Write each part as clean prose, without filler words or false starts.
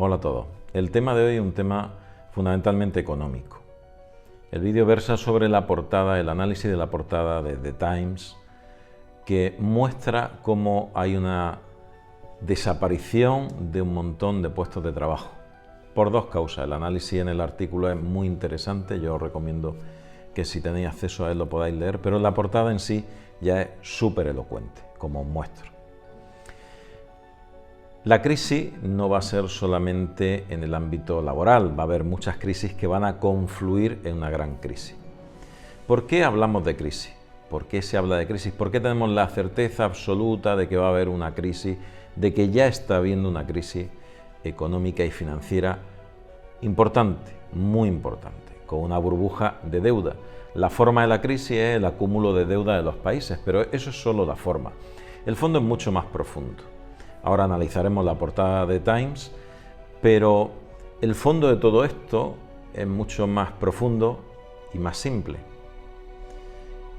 Hola a todos. El tema de hoy es un tema fundamentalmente económico. El vídeo versa sobre la portada, el análisis de la portada de The Times, que muestra cómo hay una desaparición de un montón de puestos de trabajo. Por dos causas. El análisis en el artículo es muy interesante, yo os recomiendo que si tenéis acceso a él lo podáis leer, pero la portada en sí ya es súper elocuente, como os muestro. La crisis no va a ser solamente en el ámbito laboral, va a haber muchas crisis que van a confluir en una gran crisis. ¿Por qué hablamos de crisis? ¿Por qué se habla de crisis? ¿Por qué tenemos la certeza absoluta de que va a haber una crisis, de que ya está habiendo una crisis económica y financiera importante, muy importante, con una burbuja de deuda? La forma de la crisis es el acúmulo de deuda de los países, pero eso es solo la forma. El fondo es mucho más profundo. Ahora analizaremos la portada de Times, pero el fondo de todo esto es mucho más profundo y más simple.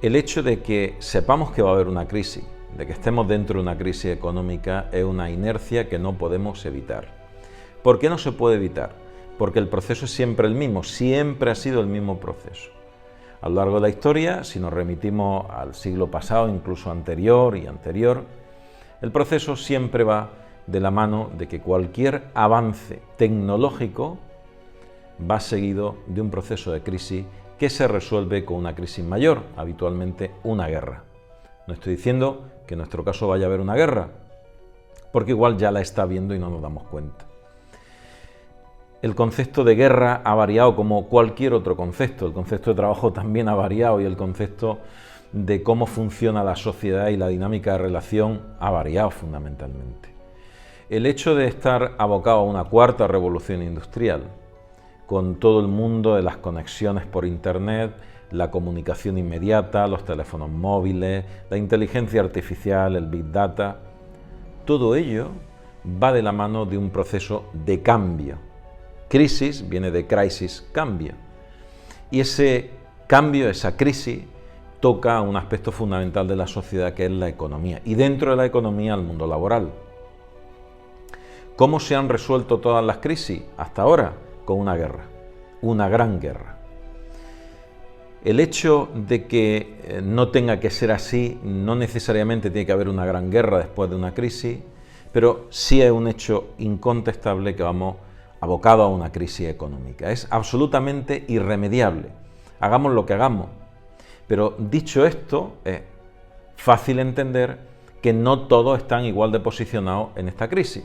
El hecho de que sepamos que va a haber una crisis, de que estemos dentro de una crisis económica, es una inercia que no podemos evitar. ¿Por qué no se puede evitar? Porque el proceso es siempre el mismo, siempre ha sido el mismo proceso. A lo largo de la historia, si nos remitimos al siglo pasado, incluso anterior y anterior, el proceso siempre va de la mano de que cualquier avance tecnológico va seguido de un proceso de crisis que se resuelve con una crisis mayor, habitualmente una guerra. No estoy diciendo que en nuestro caso vaya a haber una guerra, porque igual ya la está habiendo y no nos damos cuenta. El concepto de guerra ha variado como cualquier otro concepto, el concepto de trabajo también ha variado y el concepto de cómo funciona la sociedad y la dinámica de relación ha variado fundamentalmente. El hecho de estar abocado a una cuarta revolución industrial, con todo el mundo de las conexiones por internet, la comunicación inmediata, los teléfonos móviles, la inteligencia artificial, el big data, todo ello va de la mano de un proceso de cambio. Crisis viene de crisis, cambio. Y ese cambio, esa crisis, toca un aspecto fundamental de la sociedad que es la economía, y dentro de la economía el mundo laboral. ¿Cómo se han resuelto todas las crisis hasta ahora? Con una guerra, una gran guerra. El hecho de que no tenga que ser así, no necesariamente tiene que haber una gran guerra después de una crisis, pero sí es un hecho incontestable que vamos abocados a una crisis económica. Es absolutamente irremediable, hagamos lo que hagamos. Pero dicho esto, es fácil entender que no todos están igual de posicionados en esta crisis.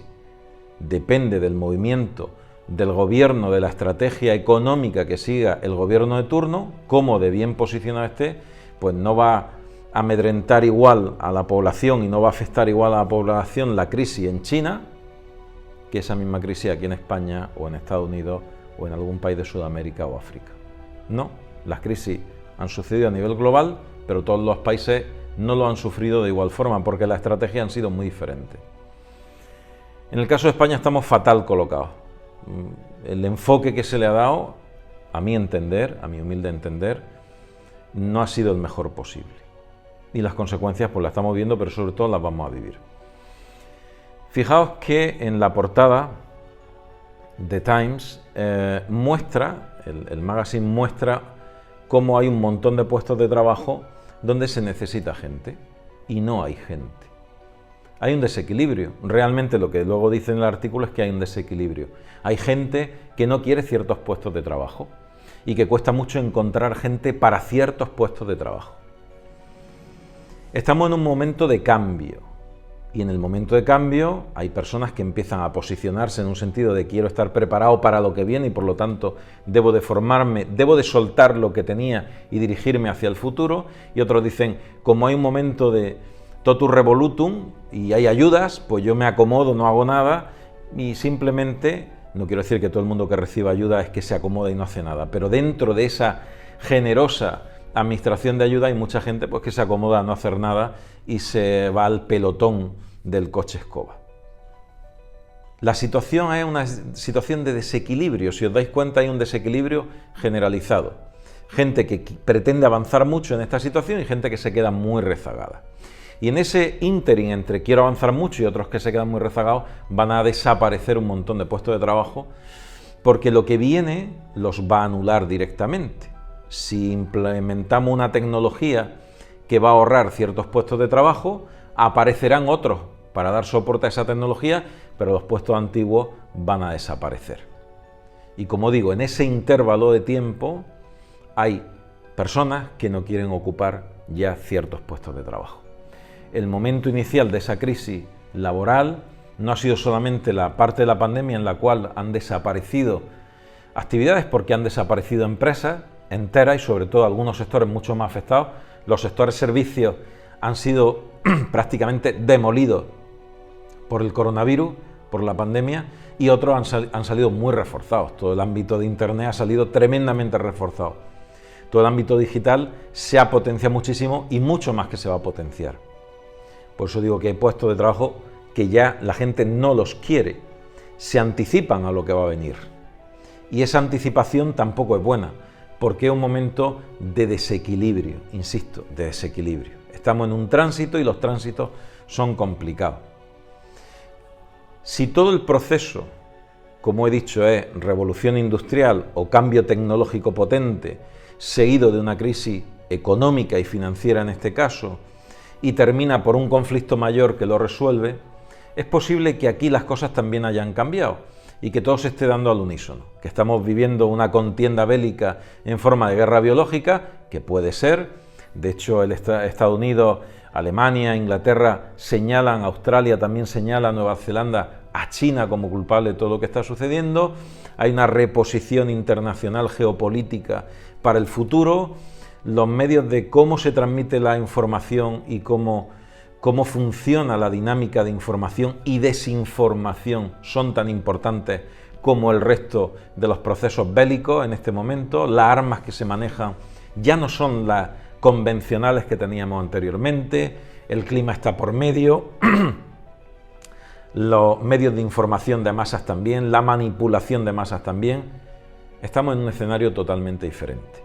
Depende del movimiento del gobierno, de la estrategia económica que siga el gobierno de turno, cómo de bien posicionado esté, pues no va a amedrentar igual a la población y no va a afectar igual a la población la crisis en China que esa misma crisis aquí en España o en Estados Unidos o en algún país de Sudamérica o África. No, las crisis han sucedido a nivel global, pero todos los países no lo han sufrido de igual forma porque las estrategias han sido muy diferentes. En el caso de España estamos fatal colocados. El enfoque que se le ha dado, a mi entender, a mi humilde entender, no ha sido el mejor posible. Y las consecuencias pues las estamos viendo, pero sobre todo las vamos a vivir. Fijaos que en la portada de Times muestra, el magazine muestra cómo hay un montón de puestos de trabajo donde se necesita gente y no hay gente. Hay un desequilibrio. Realmente lo que luego dice en el artículo es que hay un desequilibrio. Hay gente que no quiere ciertos puestos de trabajo y que cuesta mucho encontrar gente para ciertos puestos de trabajo. Estamos en un momento de cambio. Y en el momento de cambio hay personas que empiezan a posicionarse en un sentido de quiero estar preparado para lo que viene y por lo tanto debo de formarme, debo de soltar lo que tenía y dirigirme hacia el futuro. Y otros dicen, como hay un momento de totum revolutum y hay ayudas, pues yo me acomodo, no hago nada y simplemente, no quiero decir que todo el mundo que reciba ayuda es que se acomoda y no hace nada, pero dentro de esa generosa administración de ayuda hay mucha gente pues que se acomoda a no hacer nada y se va al pelotón del coche escoba. La situación es una situación de desequilibrio. Si os dais cuenta, hay un desequilibrio generalizado. Gente que pretende avanzar mucho en esta situación y gente que se queda muy rezagada. Y en ese ínterin entre quiero avanzar mucho y otros que se quedan muy rezagados, van a desaparecer un montón de puestos de trabajo, porque lo que viene los va a anular directamente. Si implementamos una tecnología que va a ahorrar ciertos puestos de trabajo, aparecerán otros para dar soporte a esa tecnología, pero los puestos antiguos van a desaparecer. Y como digo, en ese intervalo de tiempo hay personas que no quieren ocupar ya ciertos puestos de trabajo. El momento inicial de esa crisis laboral no ha sido solamente la parte de la pandemia en la cual han desaparecido actividades, porque han desaparecido empresas enteras y sobre todo algunos sectores mucho más afectados. Los sectores servicios han sido prácticamente demolidos por el coronavirus, por la pandemia, y otros han salido muy reforzados. Todo el ámbito de Internet ha salido tremendamente reforzado. Todo el ámbito digital se ha potenciado muchísimo y mucho más que se va a potenciar. Por eso digo que hay puestos de trabajo que ya la gente no los quiere, se anticipan a lo que va a venir. Y esa anticipación tampoco es buena, porque es un momento de desequilibrio, insisto, de desequilibrio. Estamos en un tránsito y los tránsitos son complicados. Si todo el proceso, como he dicho, es revolución industrial o cambio tecnológico potente, seguido de una crisis económica y financiera en este caso, y termina por un conflicto mayor que lo resuelve, es posible que aquí las cosas también hayan cambiado y que todo se esté dando al unísono, que estamos viviendo una contienda bélica en forma de guerra biológica, que puede ser. De hecho, Estados Unidos, Alemania, Inglaterra señalan, Australia también señala, Nueva Zelanda, a China como culpable de todo lo que está sucediendo. Hay una reposición internacional geopolítica para el futuro. Los medios de cómo se transmite la información y cómo funciona la dinámica de información y desinformación son tan importantes como el resto de los procesos bélicos en este momento. Las armas que se manejan ya no son las convencionales que teníamos anteriormente, el clima está por medio, los medios de información de masas también, la manipulación de masas también. Estamos en un escenario totalmente diferente.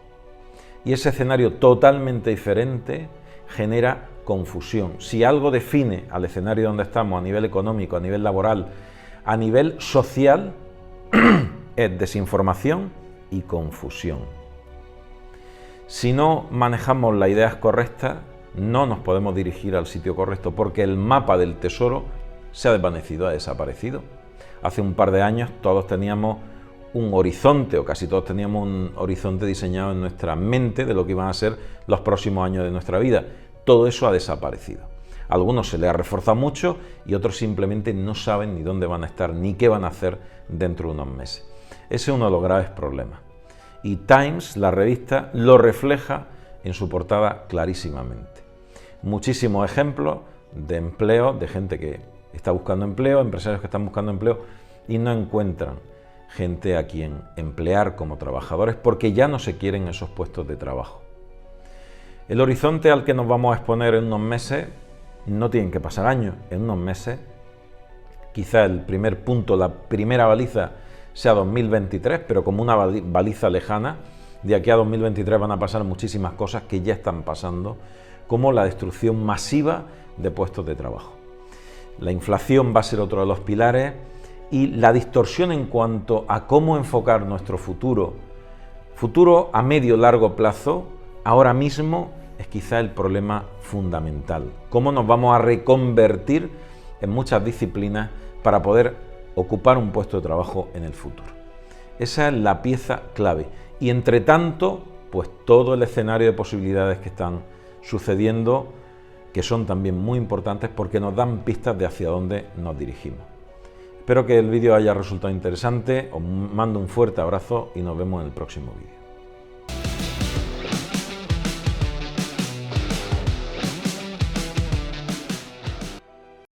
Y ese escenario totalmente diferente genera confusión. Si algo define al escenario donde estamos a nivel económico, a nivel laboral, a nivel social, es desinformación y confusión. Si no manejamos las ideas correctas, no nos podemos dirigir al sitio correcto, porque el mapa del tesoro se ha desvanecido, ha desaparecido. Hace un par de años todos teníamos un horizonte, o casi todos teníamos un horizonte diseñado en nuestra mente de lo que iban a ser los próximos años de nuestra vida. Todo eso ha desaparecido. A algunos se les ha reforzado mucho y otros simplemente no saben ni dónde van a estar ni qué van a hacer dentro de unos meses. Ese es uno de los graves problemas. Y Times, la revista, lo refleja en su portada clarísimamente. Muchísimos ejemplos de empleo, de gente que está buscando empleo, empresarios que están buscando empleo y no encuentran gente a quien emplear como trabajadores porque ya no se quieren esos puestos de trabajo. El horizonte al que nos vamos a exponer en unos meses no tienen que pasar años, en unos meses. Quizá el primer punto, la primera baliza sea 2023, pero como una baliza lejana. De aquí a 2023 van a pasar muchísimas cosas que ya están pasando, como la destrucción masiva de puestos de trabajo. La inflación va a ser otro de los pilares y la distorsión en cuanto a cómo enfocar nuestro futuro a medio y largo plazo, ahora mismo es quizá el problema fundamental. Cómo nos vamos a reconvertir en muchas disciplinas para poder ocupar un puesto de trabajo en el futuro. Esa es la pieza clave. Y entre tanto, pues todo el escenario de posibilidades que están sucediendo, que son también muy importantes porque nos dan pistas de hacia dónde nos dirigimos. Espero que el vídeo haya resultado interesante, os mando un fuerte abrazo y nos vemos en el próximo vídeo.